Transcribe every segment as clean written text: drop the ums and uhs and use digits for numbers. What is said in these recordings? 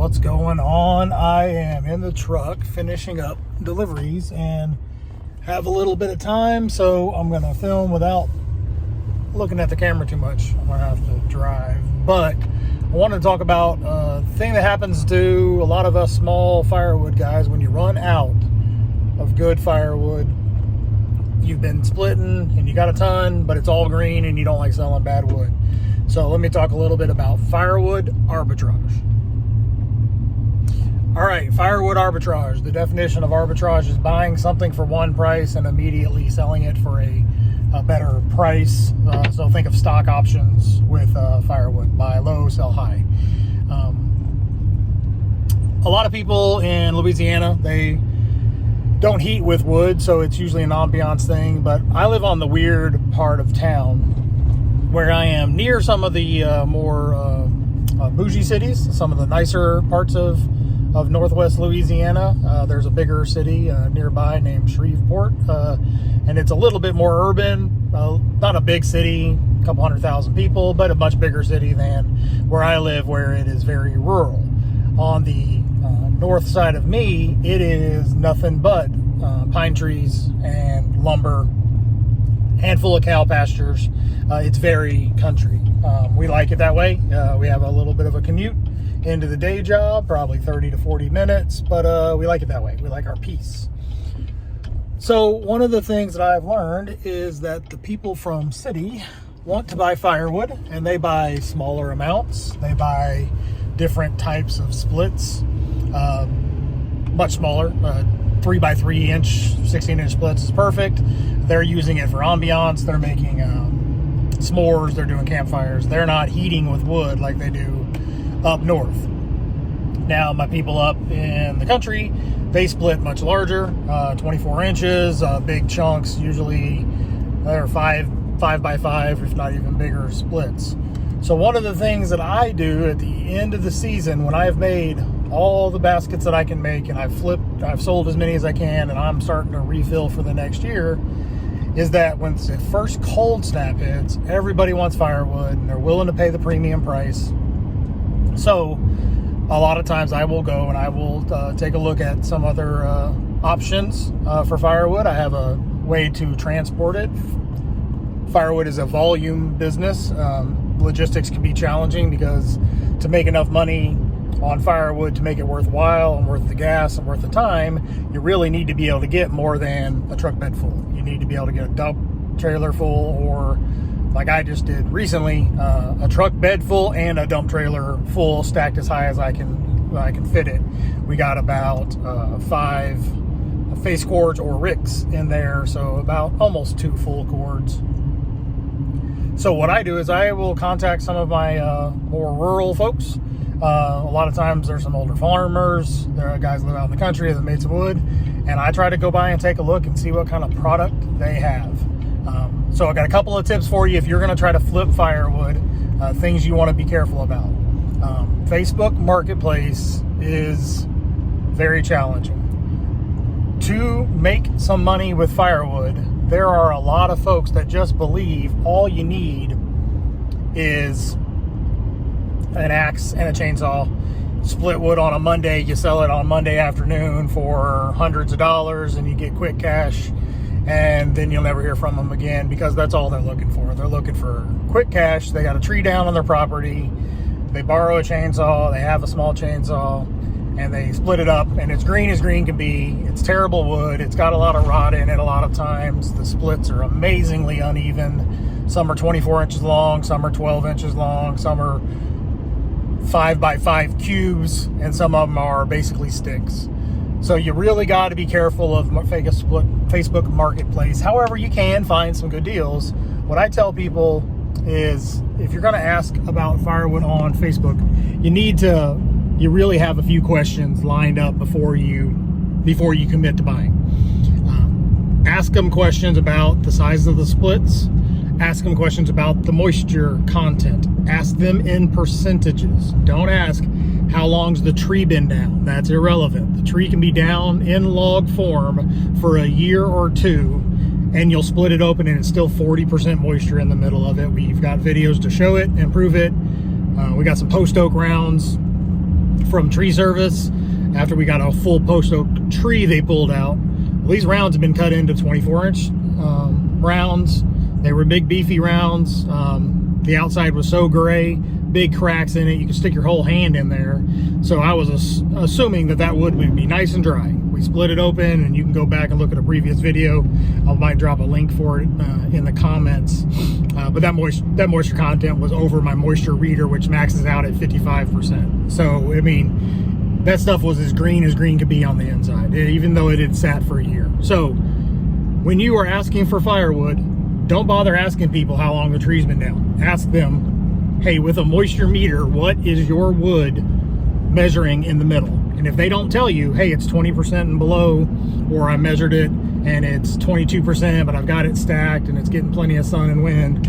what's going on? I am in the truck finishing up deliveries and have a little bit of time, so I'm gonna film without looking at the camera too much. I'm gonna have to drive, but I want to talk about a thing that happens to a lot of us small firewood guys. When you run out of good firewood, you've been splitting and you got a ton, but it's all green and you don't like selling bad wood. So let me talk a little bit about firewood arbitrage. All right, firewood arbitrage. The definition of arbitrage is buying something for one price and immediately selling it for a better price. So think of stock options with firewood. Buy low, sell high. A lot of people in Louisiana, they don't heat with wood, so it's usually an ambiance thing. But I live on the weird part of town where I am near some of the more bougie cities, some of the nicer parts of Northwest Louisiana. There's a bigger city nearby named Shreveport, and it's a little bit more urban, not a big city, a couple 100,000 people, but a much bigger city than where I live, where it is very rural. On the north side of me, it is nothing but pine trees and lumber, handful of cow pastures. It's very country. We like it that way. We have a little bit of a commute into the day job, probably 30 to 40 minutes, but we like it that way. We like our peace. So one of the things that I've learned is that the people from city want to buy firewood, and they buy smaller amounts. They buy different types of splits, much smaller. 3x3 inch, 16-inch splits is perfect. They're using it for ambiance. They're making s'mores. They're doing campfires. They're not heating with wood like they do up north. Now, my people up in the country, they split much larger, 24 inches, big chunks. Usually they're 5x5, if not even bigger splits. So one of the things that I do at the end of the season, when I've made all the baskets that I can make and I've sold as many as I can, and I'm starting to refill for the next year, is that when the first cold snap hits, everybody wants firewood and they're willing to pay the premium price. So a lot of times I will go and I will take a look at some other options for firewood. I have a way to transport it. Firewood is a volume business. Logistics can be challenging because to make enough money on firewood to make it worthwhile and worth the gas and worth the time, you really need to be able to get more than a truck bed full. You need to be able to get a dump trailer full, or like I just did recently, a truck bed full and a dump trailer full, stacked as high as I can fit it. We got about 5 face cords or ricks in there, so about almost 2 full cords. So what I do is I will contact some of my more rural folks. A lot of times there's some older farmers, there are guys that live out in the country that made some wood, and I try to go by and take a look and see what kind of product they have. So I got a couple of tips for you if you're going to try to flip firewood, things you want to be careful about. Facebook Marketplace is very challenging. To make some money with firewood, there are a lot of folks that just believe all you need is an axe and a chainsaw. Split wood on a Monday, you sell it on Monday afternoon for hundreds of dollars and you get quick cash, and then you'll never hear from them again, because that's all they're looking for. They're looking for quick cash. They got a tree down on their property, they borrow a chainsaw, they have a small chainsaw, and they split it up, and it's green as green can be. It's terrible wood. It's got a lot of rot in it a lot of times. The splits are amazingly uneven. Some are 24 inches long, some are 12 inches long, some are 5x5 cubes, and some of them are basically sticks. So you really got to be careful of Facebook Marketplace. However, you can find some good deals. What I tell people is, if you're going to ask about firewood on Facebook, you really have a few questions lined up before you commit to buying. Ask them questions about the size of the splits. Ask them questions about the moisture content. Ask them in percentages. Don't ask, how long's the tree been down? That's irrelevant. The tree can be down in log form for a year or two, and you'll split it open and it's still 40% moisture in the middle of it. We've got videos to show it and prove it. We got some post oak rounds. from tree service after we got a full post oak tree they pulled out. Well, these rounds have been cut into 24-inch rounds. They were big beefy rounds. The outside was so gray, big cracks in it, you could stick your whole hand in there. So I was assuming that wood would be nice and dry. We split it open, and you can go back and look at a previous video. I might drop a link for it in the comments. But that moisture content was over my moisture reader, which maxes out at 55%. So I mean, that stuff was as green could be on the inside, even though it had sat for a year. So when you are asking for firewood, don't bother asking people how long the tree's been down. Ask them, hey, with a moisture meter, what is your wood measuring in the middle? And if they don't tell you, hey, it's 20% and below, or I measured it and it's 22%, but I've got it stacked and it's getting plenty of sun and wind,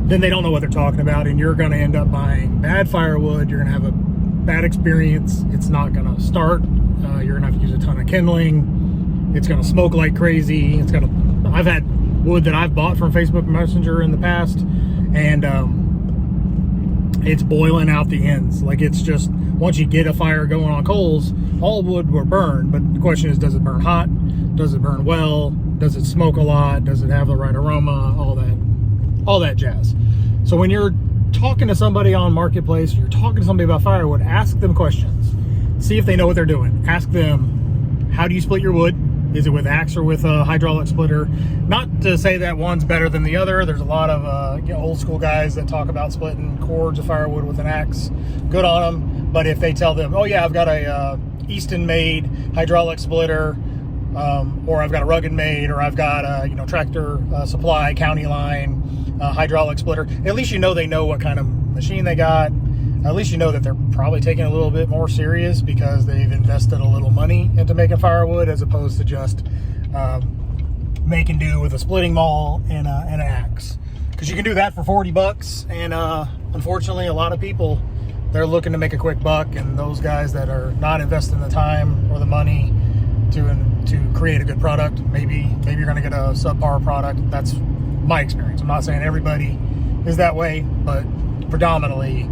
then they don't know what they're talking about, and you're going to end up buying bad firewood. You're going to have a bad experience. It's not going to start. You're going to have to use a ton of kindling. It's going to smoke like crazy. I've had wood that I've bought from Facebook Messenger in the past, and it's boiling out the ends. Like, it's just, once you get a fire going on coals, all wood will burn, but the question is, does it burn hot? Does it burn well? Does it smoke a lot? Does it have the right aroma? All that jazz. So when you're talking to somebody on Marketplace, you're talking to somebody about firewood, ask them questions. See if they know what they're doing. Ask them, how do you split your wood? Is it with axe or with a hydraulic splitter? Not to say that one's better than the other. There's a lot of old school guys that talk about splitting cords of firewood with an axe. Good on them. But if they tell them, oh yeah, I've got a Easton-made hydraulic splitter, or I've got a Rugged-made, or I've got a Tractor Supply County Line hydraulic splitter, at least you know they know what kind of machine they got. At least you know that they're probably taking it a little bit more serious because they've invested a little money into making firewood, as opposed to just making do with a splitting maul and an axe. Because you can do that for 40 bucks, and unfortunately a lot of people, they're looking to make a quick buck, and those guys that are not investing the time or the money to create a good product, maybe you're going to get a subpar product. That's my experience. I'm not saying everybody is that way, but predominantly,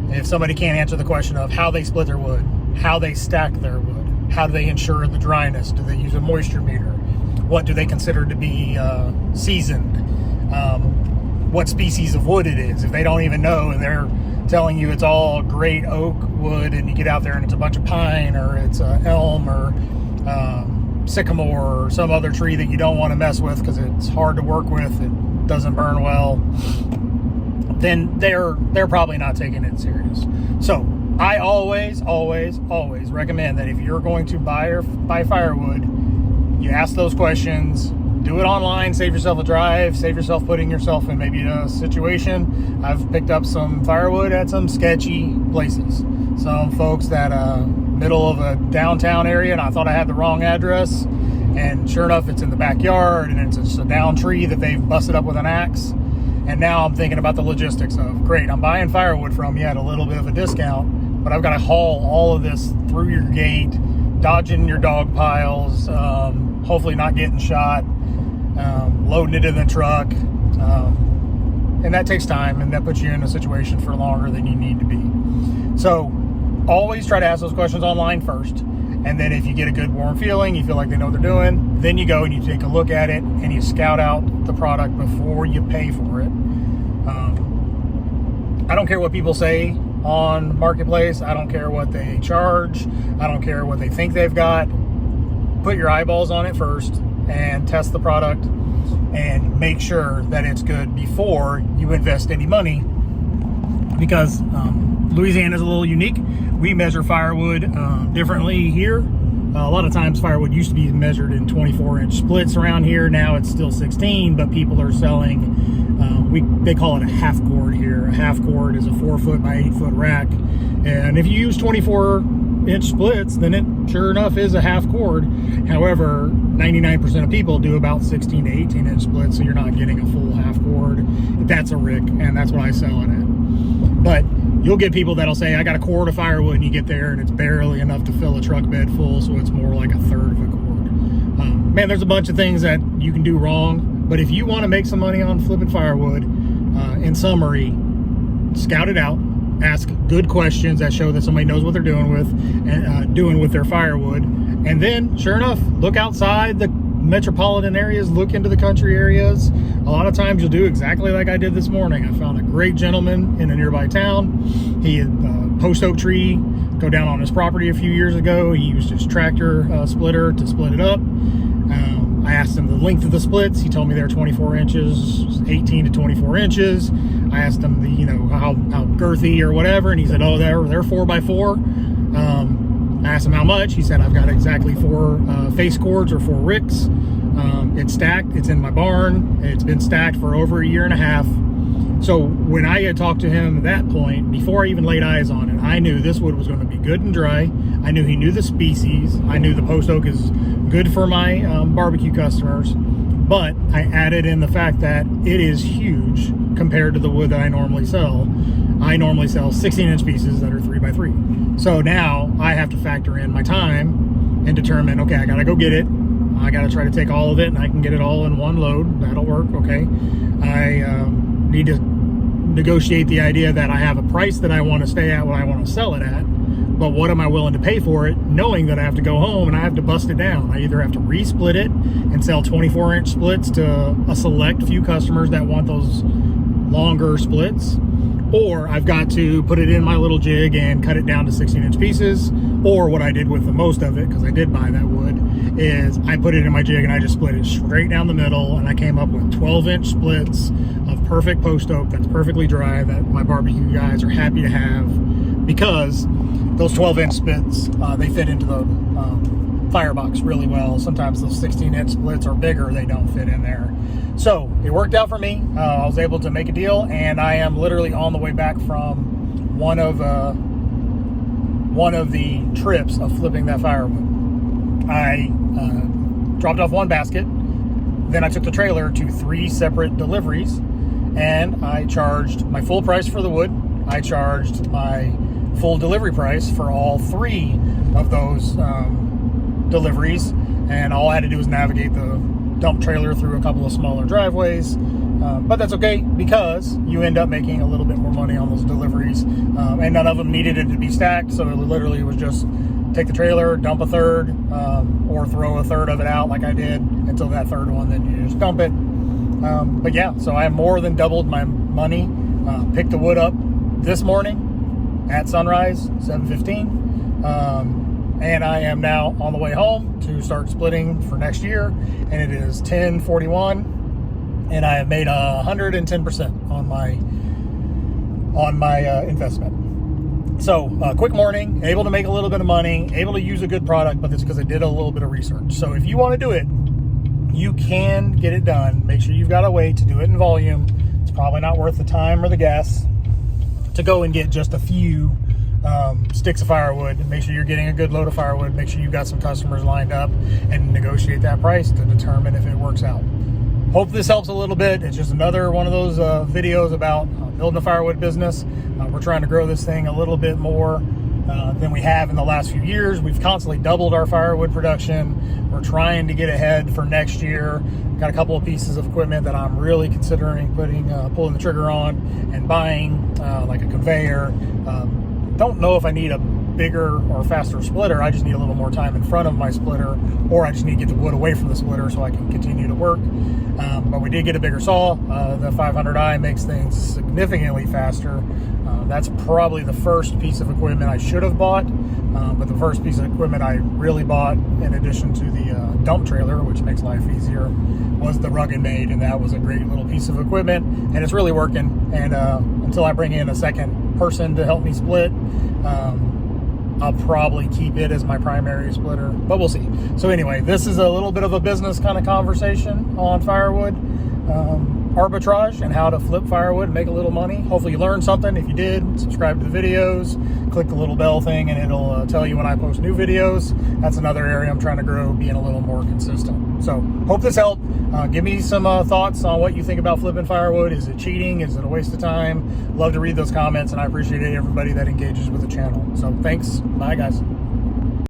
if somebody can't answer the question of how they split their wood, how they stack their wood, how do they ensure the dryness, do they use a moisture meter, what do they consider to be seasoned, what species of wood it is, if they don't even know and they're telling you it's all great oak wood, and you get out there and it's a bunch of pine, or it's elm, or sycamore, or some other tree that you don't want to mess with because it's hard to work with, it doesn't burn well, then they're probably not taking it serious. So I always recommend that if you're going to buy firewood, you ask those questions. Do it online, save yourself a drive, save yourself putting yourself in maybe a situation. I've picked up some firewood at some sketchy places. Some folks that middle of a downtown area, and I thought I had the wrong address, and sure enough it's in the backyard, and it's just a down tree that they've busted up with an axe. And now I'm thinking about the logistics of, great, I'm buying firewood from you at a little bit of a discount, but I've got to haul all of this through your gate, dodging your dog piles, hopefully not getting shot, loading it in the truck, and that takes time, and that puts you in a situation for longer than you need to be. So always try to ask those questions online first, and then if you get a good warm feeling, you feel like they know what they're doing, then you go and you take a look at it and you scout out the product before you pay for it. I don't care what people say on Marketplace. I don't care what they charge. I don't care what they think they've got. Put your eyeballs on it first and test the product and make sure that it's good before you invest any money, because Louisiana is a little unique. We measure firewood differently here. A lot of times firewood used to be measured in 24-inch splits around here. Now it's still 16, but people are selling, they call it a half cord here. A half cord is a 4-foot by 8-foot rack. And if you use 24-inch splits, then it sure enough is a half cord. However, 99% of people do about 16 to 18-inch splits, so you're not getting a full half cord. That's a rick, and that's what I sell it at. But you'll get people that'll say, I got a cord of firewood, and you get there and it's barely enough to fill a truck bed full, so it's more like a third of a cord. Man, there's a bunch of things that you can do wrong, but if you want to make some money on flipping firewood, in summary, scout it out, ask good questions that show that somebody knows what they're doing with and doing with their firewood. And then, sure enough, look outside the metropolitan areas, look into the country areas. A lot of times you'll do exactly like I did this morning. I found a great gentleman in a nearby town. He had a post oak tree go down on his property a few years ago. He used his tractor splitter to split it up. I asked him the length of the splits. He told me they're 24 inches, 18 to 24 inches. I asked him the, how girthy or whatever, and he said, oh, they're 4x4. I asked him how much. He said, I've got exactly 4 face cords or 4 ricks. It's stacked. It's in my barn. It's been stacked for over a year and a half. So when I had talked to him at that point, before I even laid eyes on it, I knew this wood was going to be good and dry. I knew he knew the species. I knew the post oak is good for my barbecue customers. But I added in the fact that it is huge compared to the wood that I normally sell. I normally sell 16-inch pieces that are 3x3. So now I have to factor in my time and determine, okay, I got to go get it. I got to try to take all of it, and I can get it all in one load. That'll work, okay. I need to negotiate the idea that I have a price that I want to stay at, what I want to sell it at, but what am I willing to pay for it, knowing that I have to go home and I have to bust it down. I either have to resplit it and sell 24-inch splits to a select few customers that want those longer splits, or I've got to put it in my little jig and cut it down to 16-inch pieces. Or what I did with the most of it, because I did buy that wood, is I put it in my jig and I just split it straight down the middle, and I came up with 12-inch splits of perfect post oak that's perfectly dry that my barbecue guys are happy to have, because those 12-inch splits, they fit into the firebox really well. Sometimes those 16-inch splits are bigger, they don't fit in there. So it worked out for me. I was able to make a deal, and I am literally on the way back from one of the trips of flipping that firewood. I dropped off one basket, then I took the trailer to 3 separate deliveries, and I charged my full price for the wood. I charged my full delivery price for all 3 of those deliveries, and all I had to do was navigate the dump trailer through a couple of smaller driveways, but that's okay, because you end up making a little bit more money on those deliveries, and none of them needed it to be stacked, so it literally was just take the trailer, dump a third, or throw a third of it out like I did until that third one, then you just dump it. But yeah, so I more than doubled my money. Picked the wood up this morning at sunrise, 7:15, and I am now on the way home to start splitting for next year, and it is 10:41, and I have made 110% on my investment. So quick morning, able to make a little bit of money, able to use a good product, but it's because I did a little bit of research. So if you want to do it, you can get it done. Make sure you've got a way to do it in volume. It's probably not worth the time or the gas to go and get just a few sticks of firewood. Make sure you're getting a good load of firewood. Make sure you've got some customers lined up, and negotiate that price to determine if it works out. Hope this helps a little bit. It's just another one of those videos about building a firewood business. We're trying to grow this thing a little bit more than we have in the last few years. We've constantly doubled our firewood production. We're trying to get ahead for next year. Got a couple of pieces of equipment that I'm really considering pulling the trigger on and buying, like a conveyor. Don't know if I need a bigger or faster splitter. I just need a little more time in front of my splitter, or I just need to get the wood away from the splitter so I can continue to work. But we did get a bigger saw. The 500i makes things significantly faster. That's probably the first piece of equipment I should have bought, but the first piece of equipment I really bought, in addition to the dump trailer, which makes life easier, was the Rug and Made, and that was a great little piece of equipment, and it's really working. And until I bring in a second person to help me split, I'll probably keep it as my primary splitter, but we'll see. So anyway, this is a little bit of a business kind of conversation on firewood arbitrage and how to flip firewood and make a little money. Hopefully you learned something. If you did, subscribe to the videos, click the little bell thing, and it'll tell you when I post new videos. That's another area I'm trying to grow, being a little more consistent. So hope this helped. Give me some thoughts on what you think about flipping firewood. Is it cheating? Is it a waste of time? Love to read those comments, and I appreciate everybody that engages with the channel. So thanks. Bye, guys.